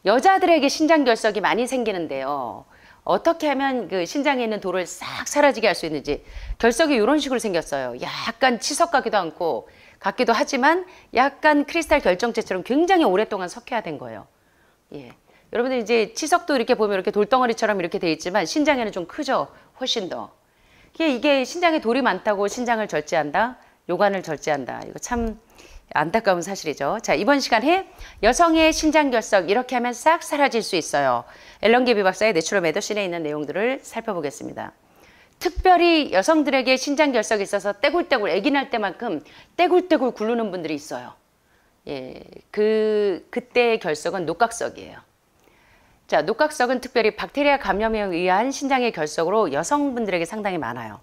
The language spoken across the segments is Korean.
여자들에게 신장결석이 많이 생기는데요. 어떻게 하면 그 신장에 있는 돌을 싹 사라지게 할 수 있는지. 결석이 이런 식으로 생겼어요. 약간 치석 같기도 하지만 약간 크리스탈 결정체처럼 굉장히 오랫동안 석회화 된 거예요. 예. 여러분들 이제 치석도 이렇게 보면 이렇게 돌덩어리처럼 이렇게 돼 있지만 신장에는 좀 크죠. 훨씬 더. 이게 신장에 돌이 많다고 신장을 절제한다. 요관을 절제한다. 이거 참 안타까운 사실이죠. 자, 이번 시간에 여성의 신장결석 이렇게 하면 싹 사라질 수 있어요. 앨런 게비 박사의 내추럴 메디신에 있는 내용들을 살펴보겠습니다. 특별히 여성들에게 신장결석이 있어서 떼굴떼굴 아기 날 때만큼 떼굴떼굴 굴르는 분들이 있어요. 예, 그때의 결석은 녹각석이에요. 자, 녹각석은 특별히 박테리아 감염에 의한 신장의 결석으로 여성분들에게 상당히 많아요.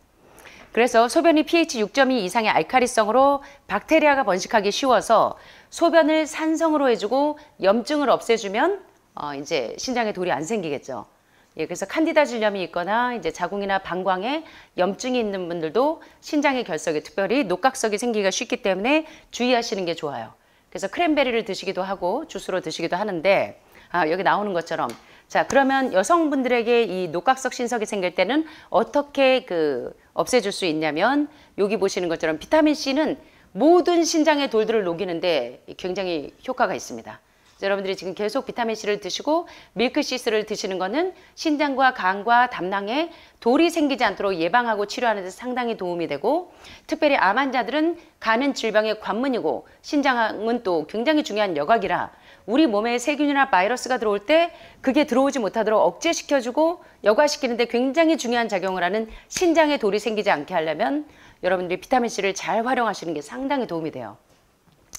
그래서 소변이 pH 6.2 이상의 알칼리성으로 박테리아가 번식하기 쉬워서 소변을 산성으로 해주고 염증을 없애주면 이제 신장에 돌이 안 생기겠죠. 예, 그래서 칸디다 질염이 있거나 이제 자궁이나 방광에 염증이 있는 분들도 신장의 결석이 특별히 녹각석이 생기기가 쉽기 때문에 주의하시는 게 좋아요. 그래서 크랜베리를 드시기도 하고 주스로 드시기도 하는데 여기 나오는 것처럼 자, 그러면 여성분들에게 이 녹각석 신석이 생길 때는 어떻게 없애줄 수 있냐면 여기 보시는 것처럼 비타민 C는 모든 신장의 돌들을 녹이는데 굉장히 효과가 있습니다. 여러분들이 지금 계속 비타민 C를 드시고 밀크시스를 드시는 거는 신장과 간과 담낭에 돌이 생기지 않도록 예방하고 치료하는 데 상당히 도움이 되고 특별히 암 환자들은 간은 질병의 관문이고 신장은 또 굉장히 중요한 여각이라 우리 몸에 세균이나 바이러스가 들어올 때 그게 들어오지 못하도록 억제시켜주고 여과시키는데 굉장히 중요한 작용을 하는 신장에 돌이 생기지 않게 하려면 여러분들이 비타민C를 잘 활용하시는 게 상당히 도움이 돼요.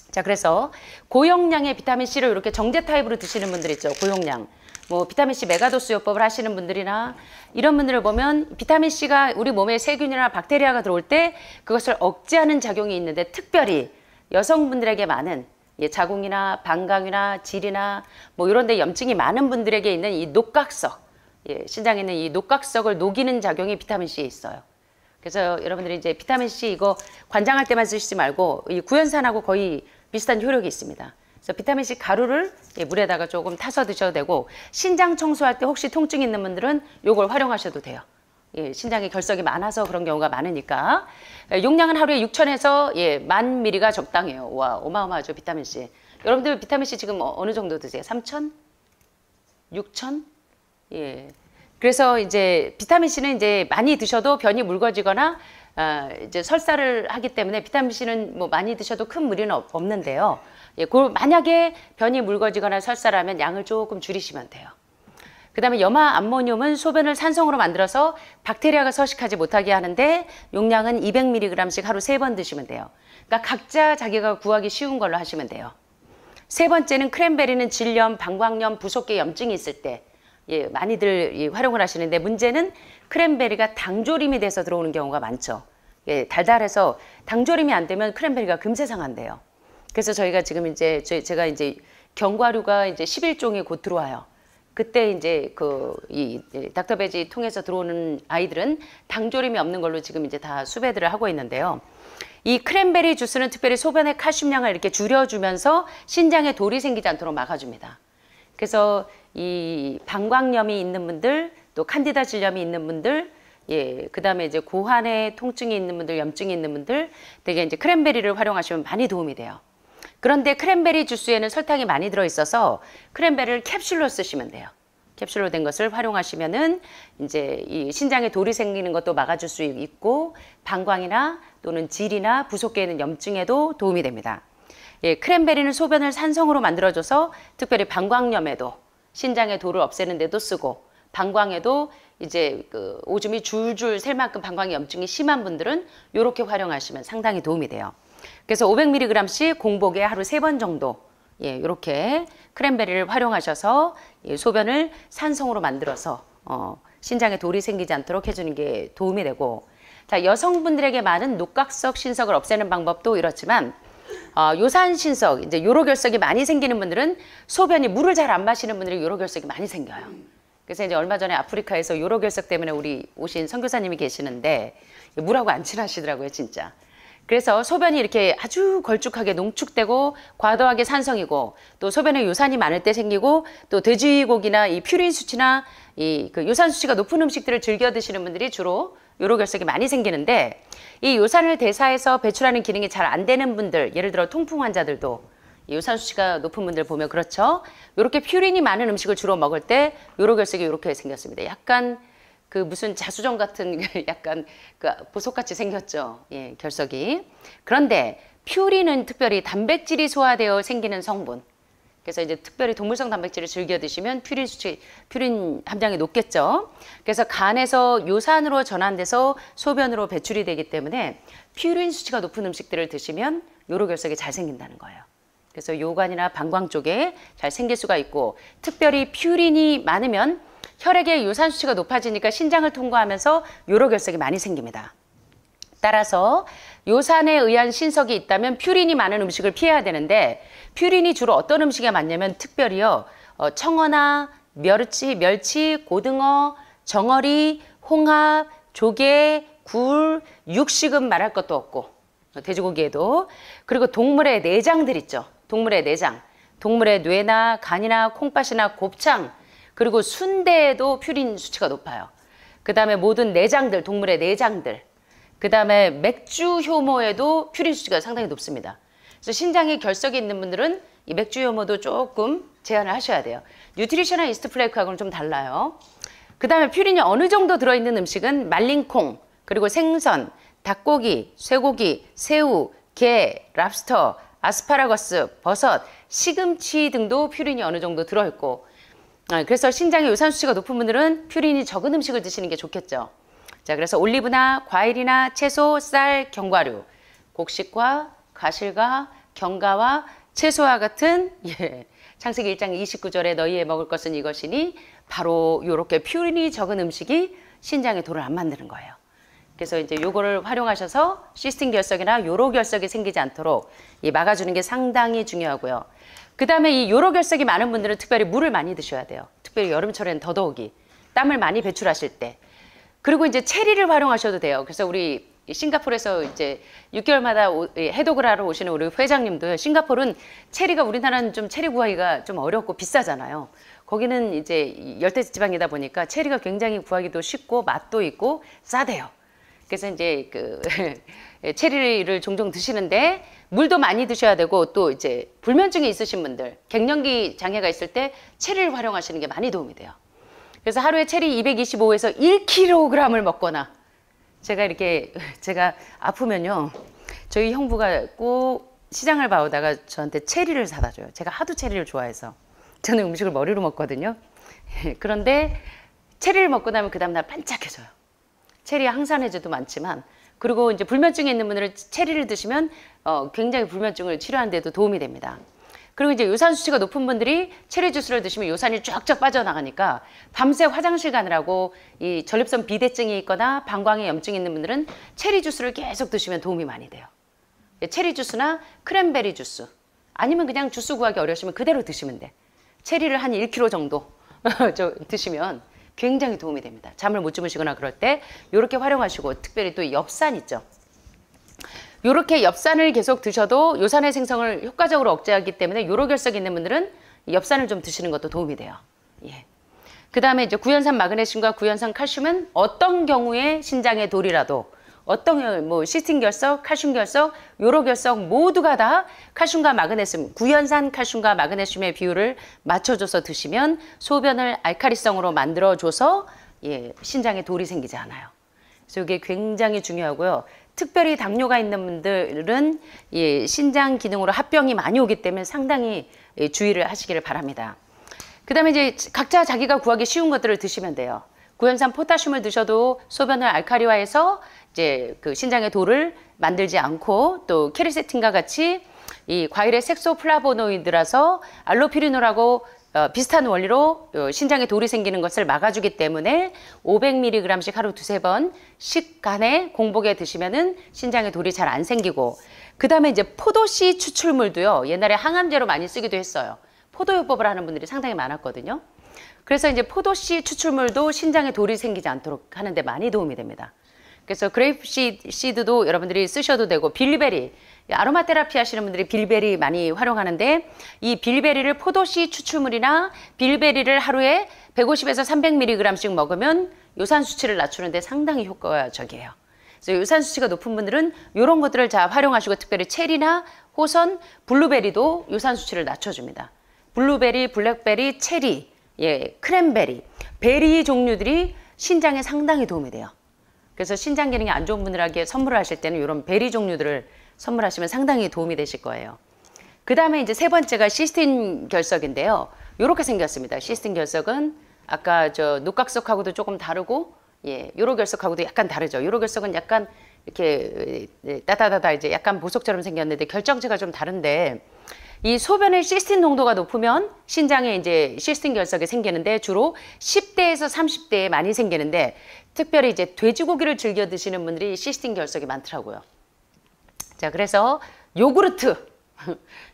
자, 그래서 고용량의 비타민C를 이렇게 정제 타입으로 드시는 분들 있죠. 고용량. 뭐 비타민C 메가도스 요법을 하시는 분들이나 이런 분들을 보면 비타민C가 우리 몸에 세균이나 박테리아가 들어올 때 그것을 억제하는 작용이 있는데 특별히 여성분들에게 많은 자궁이나 방광이나 질이나 뭐 이런 데 염증이 많은 분들에게 있는 이 녹각석, 신장에 있는 이 녹각석을 녹이는 작용이 비타민C에 있어요. 그래서 여러분들이 이제 비타민C 이거 관장할 때만 쓰시지 말고 이 구연산하고 거의 비슷한 효력이 있습니다. 그래서 비타민C 가루를 물에다가 조금 타서 드셔도 되고 신장 청소할 때 혹시 통증 있는 분들은 이걸 활용하셔도 돼요. 신장에 결석이 많아서 그런 경우가 많으니까. 용량은 하루에 6,000에서 10,000mg가 적당해요. 와, 어마어마하죠, 비타민C. 여러분들 비타민C 지금 어느 정도 드세요? 3,000? 6,000? 예. 그래서 이제 비타민C는 이제 많이 드셔도 변이 묽어지거나 이제 설사를 하기 때문에 비타민C는 뭐 많이 드셔도 큰 무리는 없는데요. 만약에 변이 묽어지거나 설사를 하면 양을 조금 줄이시면 돼요. 그 다음에 염화 암모늄은 소변을 산성으로 만들어서 박테리아가 서식하지 못하게 하는데 용량은 200mg씩 하루 3번 드시면 돼요. 그러니까 각자 자기가 구하기 쉬운 걸로 하시면 돼요. 세 번째는 크랜베리는 질염, 방광염, 부속계 염증이 있을 때 많이들 활용을 하시는데 문제는 크랜베리가 당조림이 돼서 들어오는 경우가 많죠. 달달해서 당조림이 안 되면 크랜베리가 금세 상한대요. 그래서 저희가 지금 이제 제가 이제 견과류가 이제 11종이 곧 들어와요. 그때 이제 이 닥터베지 통해서 들어오는 아이들은 당조림이 없는 걸로 지금 이제 다 수배들을 하고 있는데요. 이 크랜베리 주스는 특별히 소변의 칼슘량을 이렇게 줄여주면서 신장에 돌이 생기지 않도록 막아줍니다. 그래서 이 방광염이 있는 분들, 또 칸디다 질염이 있는 분들, 그 다음에 이제 고환에 통증이 있는 분들, 염증이 있는 분들, 되게 이제 크랜베리를 활용하시면 많이 도움이 돼요. 그런데 크랜베리 주스에는 설탕이 많이 들어있어서 크랜베리를 캡슐로 쓰시면 돼요. 캡슐로 된 것을 활용하시면은 이제 이 신장에 돌이 생기는 것도 막아줄 수 있고 방광이나 또는 질이나 부속계에 있는 염증에도 도움이 됩니다. 크랜베리는 소변을 산성으로 만들어줘서 특별히 방광염에도 신장의 돌을 없애는 데도 쓰고 방광에도 이제 오줌이 줄줄 셀 만큼 방광 염증이 심한 분들은 이렇게 활용하시면 상당히 도움이 돼요. 그래서 500mg씩 공복에 하루 3번 정도 이렇게 크랜베리를 활용하셔서 소변을 산성으로 만들어서 신장에 돌이 생기지 않도록 해주는 게 도움이 되고 자, 여성분들에게 많은 녹각석 신석을 없애는 방법도 이렇지만 요산 신석, 이제 요로결석이 많이 생기는 분들은 소변이 물을 잘 안 마시는 분들이 요로결석이 많이 생겨요. 그래서 이제 얼마 전에 아프리카에서 요로결석 때문에 우리 오신 선교사님이 계시는데 물하고 안 친하시더라고요, 진짜. 그래서 소변이 이렇게 아주 걸쭉하게 농축되고 과도하게 산성이고 또 소변에 요산이 많을 때 생기고 또 돼지고기나 이 퓨린 수치나 이 그 요산 수치가 높은 음식들을 즐겨 드시는 분들이 주로 요로결석이 많이 생기는데 이 요산을 대사해서 배출하는 기능이 잘 안 되는 분들, 예를 들어 통풍 환자들도 요산 수치가 높은 분들 보면 그렇죠. 이렇게 퓨린이 많은 음식을 주로 먹을 때 요로결석이 이렇게 생겼습니다. 약간 그 무슨 자수정 같은 약간 그 보석같이 생겼죠. 예, 결석이. 그런데 퓨린은 특별히 단백질이 소화되어 생기는 성분. 그래서 이제 특별히 동물성 단백질을 즐겨 드시면 퓨린 함량이 높겠죠. 그래서 간에서 요산으로 전환돼서 소변으로 배출이 되기 때문에 퓨린 수치가 높은 음식들을 드시면 요로결석이 잘 생긴다는 거예요. 그래서 요관이나 방광 쪽에 잘 생길 수가 있고 특별히 퓨린이 많으면 혈액의 요산 수치가 높아지니까 신장을 통과하면서 요로결석이 많이 생깁니다. 따라서 요산에 의한 신석이 있다면 퓨린이 많은 음식을 피해야 되는데 퓨린이 주로 어떤 음식에 많냐면 특별히요. 청어나 멸치, 고등어, 정어리, 홍합, 조개, 굴, 육식은 말할 것도 없고 돼지고기에도 그리고 동물의 내장들 있죠. 동물의 내장, 동물의 뇌나 간이나 콩팥이나 곱창 그리고 순대에도 퓨린 수치가 높아요. 그 다음에 모든 내장들, 동물의 내장들. 그 다음에 맥주 효모에도 퓨린 수치가 상당히 높습니다. 그래서 신장에 결석이 있는 분들은 이 맥주 효모도 조금 제한을 하셔야 돼요. 뉴트리셔널 이스트 플레이크하고는 좀 달라요. 그 다음에 퓨린이 어느 정도 들어있는 음식은 말린 콩, 그리고 생선, 닭고기, 쇠고기, 새우, 게, 랍스터, 아스파라거스, 버섯, 시금치 등도 퓨린이 어느 정도 들어있고 그래서 신장에 요산 수치가 높은 분들은 퓨린이 적은 음식을 드시는 게 좋겠죠. 자, 그래서 올리브나 과일이나 채소, 쌀, 견과류, 곡식과 과실과 견과와 채소와 같은 창세기 1장 29절에 너희의 먹을 것은 이것이니 바로 이렇게 퓨린이 적은 음식이 신장에 돌을 안 만드는 거예요. 그래서 이제 요거를 활용하셔서 시스틴 결석이나 요로 결석이 생기지 않도록 막아주는 게 상당히 중요하고요. 그 다음에 이 요로 결석이 많은 분들은 특별히 물을 많이 드셔야 돼요. 특별히 여름철에는 더더욱이 땀을 많이 배출하실 때. 그리고 이제 체리를 활용하셔도 돼요. 그래서 우리 싱가포르에서 이제 6개월마다 해독을 하러 오시는 우리 회장님도 싱가포르는 체리가 우리나라는 좀 체리 구하기가 좀 어렵고 비싸잖아요. 거기는 이제 열대지방이다 보니까 체리가 굉장히 구하기도 쉽고 맛도 있고 싸대요. 그래서 이제 그 체리를 종종 드시는데 물도 많이 드셔야 되고 또 이제 불면증이 있으신 분들, 갱년기 장애가 있을 때 체리를 활용하시는 게 많이 도움이 돼요. 그래서 하루에 체리 225에서 1kg을 먹거나 제가 아프면요. 저희 형부가 꼭 시장을 봐오다가 저한테 체리를 사다 줘요. 제가 하도 체리를 좋아해서. 저는 음식을 머리로 먹거든요. 그런데 체리를 먹고 나면 그 다음날 반짝해져요. 체리 항산화제도 많지만 그리고 이제 불면증이 있는 분들은 체리를 드시면 굉장히 불면증을 치료하는 데도 도움이 됩니다. 그리고 이제 요산 수치가 높은 분들이 체리 주스를 드시면 요산이 쫙쫙 빠져나가니까 밤새 화장실 가느라고 이 전립선 비대증이 있거나 방광에 염증이 있는 분들은 체리 주스를 계속 드시면 도움이 많이 돼요. 체리 주스나 크랜베리 주스 아니면 그냥 주스 구하기 어려우시면 그대로 드시면 돼. 체리를 한 1kg 정도 드시면 굉장히 도움이 됩니다. 잠을 못 주무시거나 그럴 때 이렇게 활용하시고 특별히 또 엽산 있죠. 이렇게 엽산을 계속 드셔도 요산의 생성을 효과적으로 억제하기 때문에 요로결석 있는 분들은 엽산을 좀 드시는 것도 도움이 돼요. 예. 그 다음에 이제 구연산 마그네슘과 구연산 칼슘은 어떤 경우에 신장의 돌이라도 어떤 뭐 시스틴 결석, 칼슘 결석, 요로 결석 모두가 다 칼슘과 마그네슘, 구연산 칼슘과 마그네슘의 비율을 맞춰줘서 드시면 소변을 알카리성으로 만들어줘서 신장에 돌이 생기지 않아요. 그래서 이게 굉장히 중요하고요. 특별히 당뇨가 있는 분들은 신장 기능으로 합병이 많이 오기 때문에 상당히 주의를 하시기를 바랍니다. 그 다음에 이제 각자 자기가 구하기 쉬운 것들을 드시면 돼요. 구연산 포타슘을 드셔도 소변을 알카리화해서 이제 그 신장의 돌을 만들지 않고 또 케르세틴과 같이 이 과일의 색소플라보노이드라서 알로피리놀하고 비슷한 원리로 신장에 돌이 생기는 것을 막아주기 때문에 500mg씩 하루 두세 번씩 간에 공복에 드시면은 신장에 돌이 잘 안 생기고 그 다음에 이제 포도씨 추출물도요. 옛날에 항암제로 많이 쓰기도 했어요. 포도요법을 하는 분들이 상당히 많았거든요. 그래서 이제 포도씨 추출물도 신장에 돌이 생기지 않도록 하는데 많이 도움이 됩니다. 그래서 그레이프 시드도 여러분들이 쓰셔도 되고, 빌리베리, 아로마 테라피 하시는 분들이 빌베리 많이 활용하는데, 이 빌베리를 포도씨 추출물이나 빌베리를 하루에 150에서 300mg씩 먹으면 요산 수치를 낮추는데 상당히 효과적이에요. 그래서 요산 수치가 높은 분들은 이런 것들을 잘 활용하시고, 특별히 체리나 호선, 블루베리도 요산 수치를 낮춰줍니다. 블루베리, 블랙베리, 체리, 크랜베리, 베리 종류들이 신장에 상당히 도움이 돼요. 그래서 신장 기능이 안 좋은 분들에게 선물을 하실 때는 이런 베리 종류들을 선물하시면 상당히 도움이 되실 거예요. 그 다음에 이제 세 번째가 시스틴 결석인데요. 이렇게 생겼습니다. 시스틴 결석은 아까 저 녹각석하고도 조금 다르고, 요로 결석하고도 약간 다르죠. 요로 결석은 약간 이렇게 따다다다 이제 약간 보석처럼 생겼는데 결정체가 좀 다른데, 이 소변의 시스틴 농도가 높으면 신장에 이제 시스틴 결석이 생기는데 주로 10대에서 30대에 많이 생기는데, 특별히 이제 돼지고기를 즐겨 드시는 분들이 시스틴 결석이 많더라고요. 자, 그래서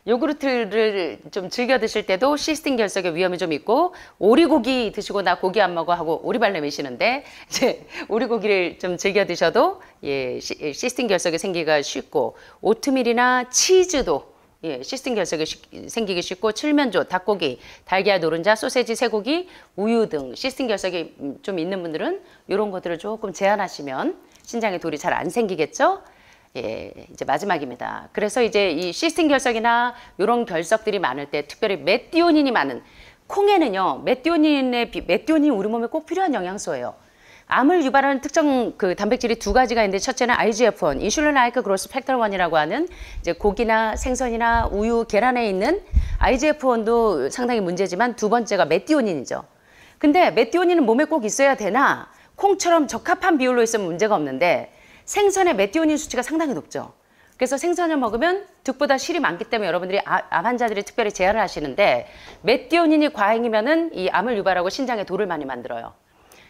요구르트를 좀 즐겨 드실 때도 시스틴 결석의 위험이 좀 있고, 오리고기 드시고 나 고기 안 먹어 하고 오리발레 미시는데, 이제 오리고기를 좀 즐겨 드셔도 시스틴 결석이 생기기가 쉽고, 오트밀이나 치즈도 시스틴 결석이 생기기 쉽고, 칠면조, 닭고기, 달걀, 노른자, 소세지, 쇠고기, 우유 등 시스틴 결석이 좀 있는 분들은 이런 것들을 조금 제한하시면 신장에 돌이 잘 안 생기겠죠. 이제 마지막입니다. 그래서 이제 이 시스틴 결석이나 이런 결석들이 많을 때, 특별히 메티오닌이 많은 콩에는요, 메티오닌이 우리 몸에 꼭 필요한 영양소예요. 암을 유발하는 특정 그 단백질이 두 가지가 있는데, 첫째는 IGF-1, 인슐린 라이크 그로스 팩터 1이라고 하는 이제 고기나 생선이나 우유, 계란에 있는 IGF-1도 상당히 문제지만, 두 번째가 메티오닌이죠. 근데 메티오닌은 몸에 꼭 있어야 되나? 콩처럼 적합한 비율로 있으면 문제가 없는데, 생선의 메티오닌 수치가 상당히 높죠. 그래서 생선을 먹으면 득보다 실이 많기 때문에 여러분들이 암 환자들이 특별히 제한을 하시는데, 메티오닌이 과잉이면은 이 암을 유발하고 신장에 돌을 많이 만들어요.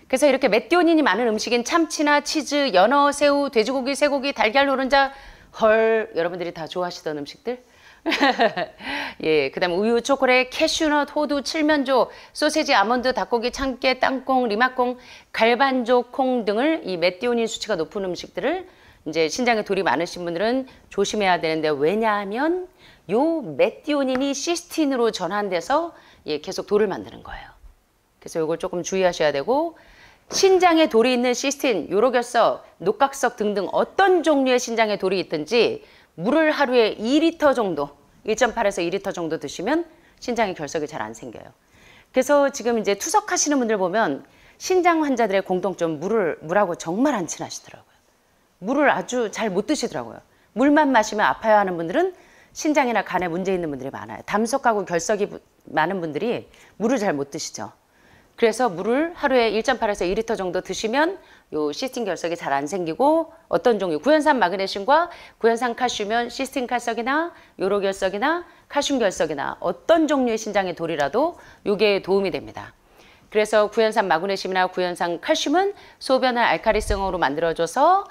그래서 이렇게 메티오닌이 많은 음식인 참치나 치즈, 연어, 새우, 돼지고기, 쇠고기, 달걀, 노른자, 여러분들이 다 좋아하시던 음식들. 그다음 우유, 초콜릿, 캐슈넛, 호두, 칠면조, 소세지, 아몬드, 닭고기, 참깨, 땅콩, 리마콩, 갈반조, 콩 등을 이 메티오닌 수치가 높은 음식들을 이제 신장에 돌이 많으신 분들은 조심해야 되는데, 왜냐하면 요 메티오닌이 시스틴으로 전환돼서 계속 돌을 만드는 거예요. 그래서 이걸 조금 주의하셔야 되고, 신장에 돌이 있는 시스틴, 요로결석, 녹각석 등등 어떤 종류의 신장에 돌이 있든지 물을 하루에 2리터 정도, 1.8에서 2리터 정도 드시면 신장에 결석이 잘 안 생겨요. 그래서 지금 이제 투석하시는 분들 보면 신장 환자들의 공통점, 물하고 정말 안 친하시더라고요. 물을 아주 잘 못 드시더라고요. 물만 마시면 아파요 하는 분들은 신장이나 간에 문제 있는 분들이 많아요. 담석하고 결석이 많은 분들이 물을 잘 못 드시죠. 그래서 물을 하루에 1.8에서 2리터 정도 드시면 요 시스틴 결석이 잘 안 생기고, 어떤 종류, 구연산 마그네슘과 구연산 칼슘은 시스틴 결석이나 요로 결석이나 칼슘 결석이나 어떤 종류의 신장의 돌이라도 요게 도움이 됩니다. 그래서 구연산 마그네슘이나 구연산 칼슘은 소변을 알카리성으로 만들어줘서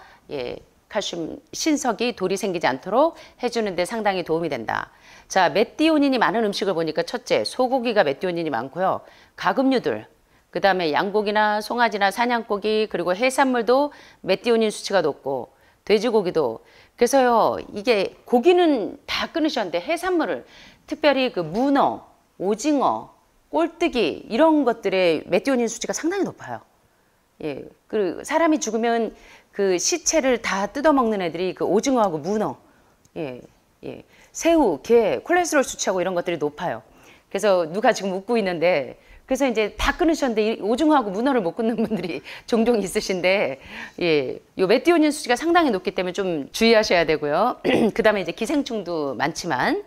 칼슘 신석이 돌이 생기지 않도록 해주는 데 상당히 도움이 된다. 자, 메티오닌이 많은 음식을 보니까 첫째, 소고기가 메티오닌이 많고요. 가금류들, 그 다음에 양고기나 송아지나 사냥고기, 그리고 해산물도 메티오닌 수치가 높고, 돼지고기도. 그래서요, 이게 고기는 다 끊으셨는데 해산물을, 특별히 그 문어, 오징어, 꼴뚜기 이런 것들의 메티오닌 수치가 상당히 높아요. 그 사람이 죽으면 그 시체를 다 뜯어먹는 애들이 그 오징어하고 문어, 새우, 게, 콜레스테롤 수치하고 이런 것들이 높아요. 그래서 누가 지금 웃고 있는데, 그래서 이제 다 끊으셨는데 오징어하고 문어를 못 끊는 분들이 종종 있으신데, 요 메티오닌 수치가 상당히 높기 때문에 좀 주의하셔야 되고요. 그 다음에 이제 기생충도 많지만,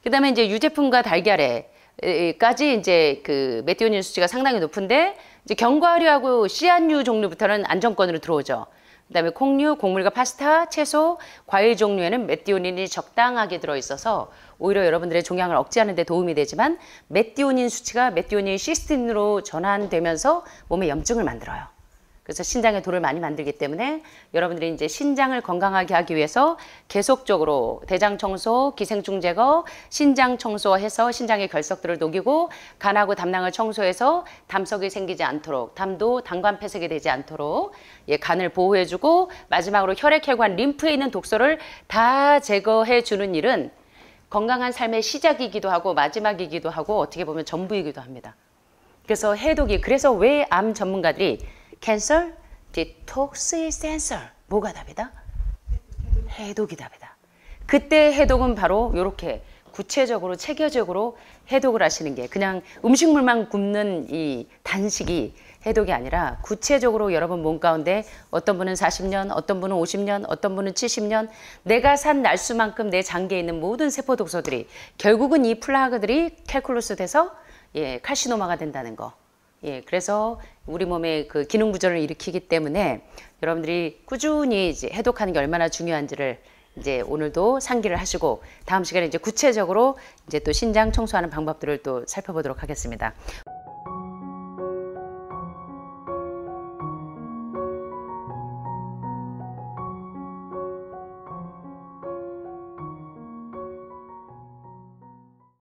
그 다음에 이제 유제품과 달걀에까지 이제 그 메티오닌 수치가 상당히 높은데, 이제 견과류하고 씨앗류 종류부터는 안정권으로 들어오죠. 그 다음에 콩류, 곡물과 파스타, 채소, 과일 종류에는 메티오닌이 적당하게 들어있어서 오히려 여러분들의 종양을 억제하는 데 도움이 되지만, 메티오닌 수치가 메티오닌 시스틴으로 전환되면서 몸에 염증을 만들어요. 그래서 신장에 돌을 많이 만들기 때문에 여러분들이 이제 신장을 건강하게 하기 위해서 계속적으로 대장 청소, 기생충 제거, 신장 청소해서 신장의 결석들을 녹이고 간하고 담낭을 청소해서 담석이 생기지 않도록, 담도 당관 폐색이 되지 않도록 간을 보호해주고 마지막으로 혈액혈관 림프에 있는 독소를 다 제거해 주는 일은 건강한 삶의 시작이기도 하고 마지막이기도 하고 어떻게 보면 전부이기도 합니다. 그래서 해독이, 그래서 왜 암 전문가들이 캔서 디톡스 센서, 뭐가 답이다? 해독이 답이다. 그때 해독은 바로 이렇게 구체적으로 체계적으로 해독을 하시는 게, 그냥 음식물만 굽는 이 단식이 해독이 아니라 구체적으로 여러분 몸 가운데 어떤 분은 40년, 어떤 분은 50년, 어떤 분은 70년 내가 산 날수만큼 내 장기에 있는 모든 세포 독소들이 결국은 이 플라그들이 캘큘러스 돼서 칼시노마가 된다는 거. 그래서 우리 몸의 그 기능 부전을 일으키기 때문에 여러분들이 꾸준히 이제 해독하는 게 얼마나 중요한지를 이제 오늘도 상기를 하시고 다음 시간에 이제 구체적으로 이제 또 신장 청소하는 방법들을 또 살펴보도록 하겠습니다.